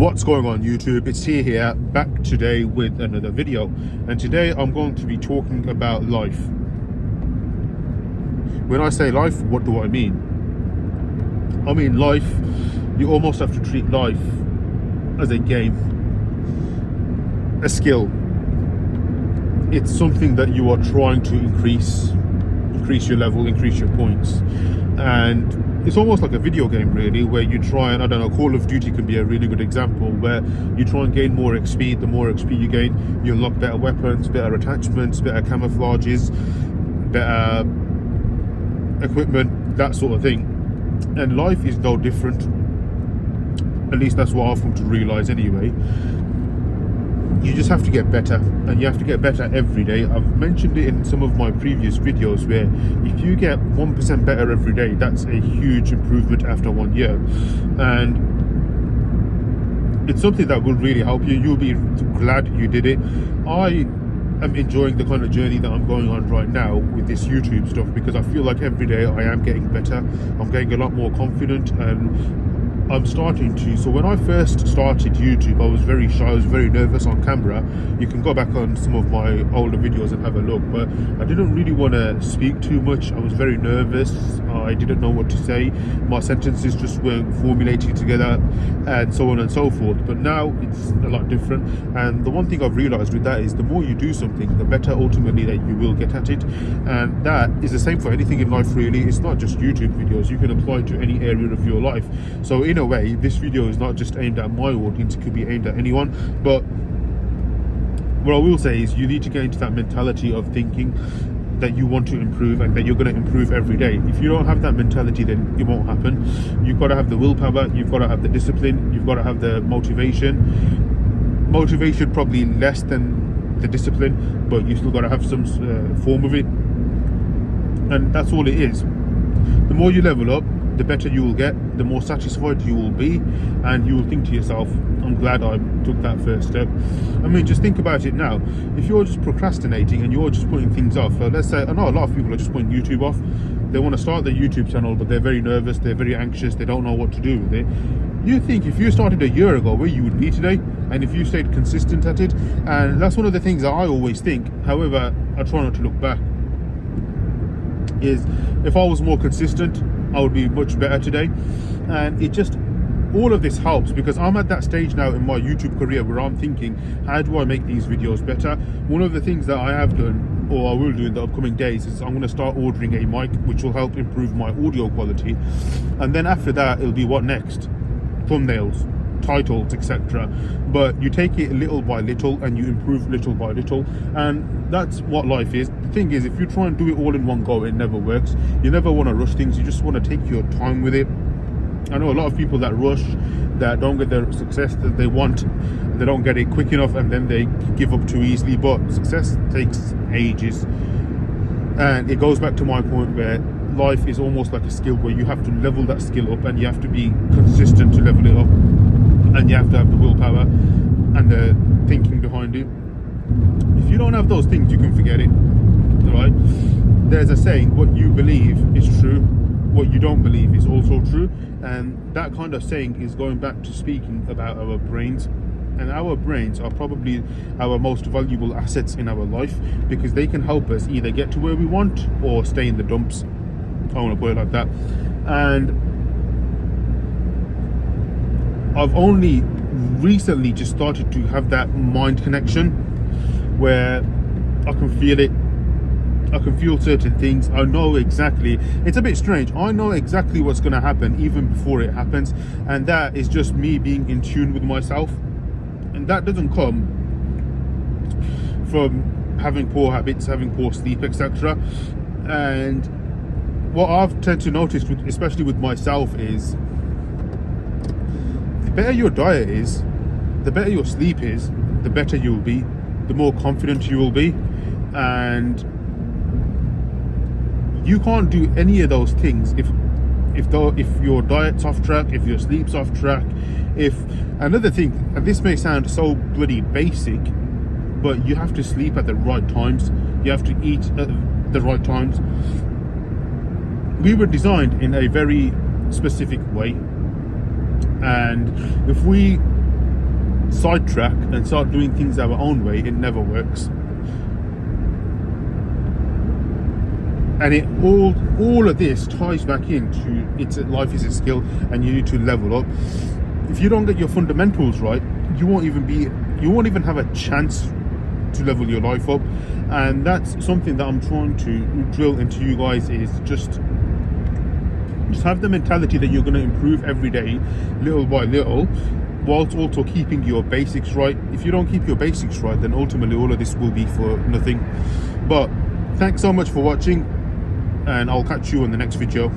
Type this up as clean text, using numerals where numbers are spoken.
What's going on YouTube? It's T here, back today with another video, and today I'm going to be talking about life. When I say life, what do I mean? I mean life, you almost have to treat life as a game, a skill. It's something that you are trying to increase your level, increase your points, and it's almost like a video game really, where you try and, I don't know, Call of Duty can be a really good example, where you try and gain more XP. The more XP you gain, you unlock better weapons, better attachments, better camouflages, better equipment, that sort of thing. And life is no different. At least that's what I've come to realise anyway. You just have to get better, and you have to get better every day. I've mentioned it in some of my previous videos, where if you get 1% better every day, that's a huge improvement after 1 year, and it's something that will really help you. You'll be glad you did it. I am enjoying the kind of journey that I'm going on right now with this YouTube stuff, because I feel like every day I am getting better. I'm getting a lot more confident, and I'm starting to. So when I first started YouTube, I was very shy, I was very nervous on camera. You can go back on some of my older videos and have a look, but I didn't really want to speak too much. I was very nervous. I didn't know what to say. My sentences just weren't formulating together, and so on and so forth. But now it's a lot different, and the one thing I've realized with that is the more you do something, the better ultimately that you will get at it. And that is the same for anything in life really. It's not just YouTube videos. You can apply to any area of your life. So in a way, this video is not just aimed at my audience, it could be aimed at anyone. But what I will say is, you need to get into that mentality of thinking that you want to improve and that you're going to improve every day. If you don't have that mentality, then it won't happen. You've got to have the willpower, you've got to have the discipline, you've got to have the motivation probably less than the discipline, but you still got to have some form of it, and that's all it is. The more you level up, the better you will get, the more satisfied you will be, and you will think to yourself, I'm glad I took that first step. I mean, just think about it now. If you're just procrastinating and you're just putting things off, let's say, I know a lot of people are just putting YouTube off. They want to start their YouTube channel, but they're very nervous, they're very anxious, they don't know what to do with it. You think if you started a year ago, where you would be today, and if you stayed consistent at it. And that's one of the things that I always think, however I try not to look back, is if I was more consistent, I would be much better today. And it just, all of this helps, because I'm at that stage now in my YouTube career where I'm thinking, how do I make these videos better? One of the things that I have done, or I will do in the upcoming days, is I'm going to start ordering a mic, which will help improve my audio quality. And then after that, it'll be what next? Thumbnails, titles, etc. But you take it little by little and you improve little by little, and that's what life is. The thing is, if you try and do it all in one go, it never works. You never want to rush things, you just want to take your time with it. I know a lot of people that rush, that don't get the success that they want, they don't get it quick enough, and then they give up too easily. But success takes ages, and it goes back to my point where life is almost like a skill, where you have to level that skill up, and you have to be consistent to level it up, and you have to have the willpower and the thinking behind it. If you don't have those things, you can forget it, right? There's a saying, what you believe is true, what you don't believe is also true. And that kind of saying is going back to speaking about our brains. And our brains are probably our most valuable assets in our life, because they can help us either get to where we want or stay in the dumps. I want to put it like that. And I've only recently just started to have that mind connection where I can feel it. I can feel certain things. I know exactly. It's a bit strange. I know exactly what's going to happen even before it happens. And that is just me being in tune with myself. And that doesn't come from having poor habits, having poor sleep, etc. And what I've tend to notice, especially with myself, is the better your diet is, the better your sleep is, the better you will be, the more confident you will be. And you can't do any of those things if your diet's off track, if your sleep's off track. If another thing, and this may sound so bloody basic, but you have to sleep at the right times, you have to eat at the right times. We were designed in a very specific way, and if we sidetrack and start doing things our own way, it never works. And it all of this ties back into life is a skill, and you need to level up. If you don't get your fundamentals right, you won't even have a chance to level your life up. And that's something that I'm trying to drill into you guys, is just have the mentality that you're going to improve every day, little by little, whilst also keeping your basics right. If you don't keep your basics right, then ultimately all of this will be for nothing. But thanks so much for watching, and I'll catch you on the next video.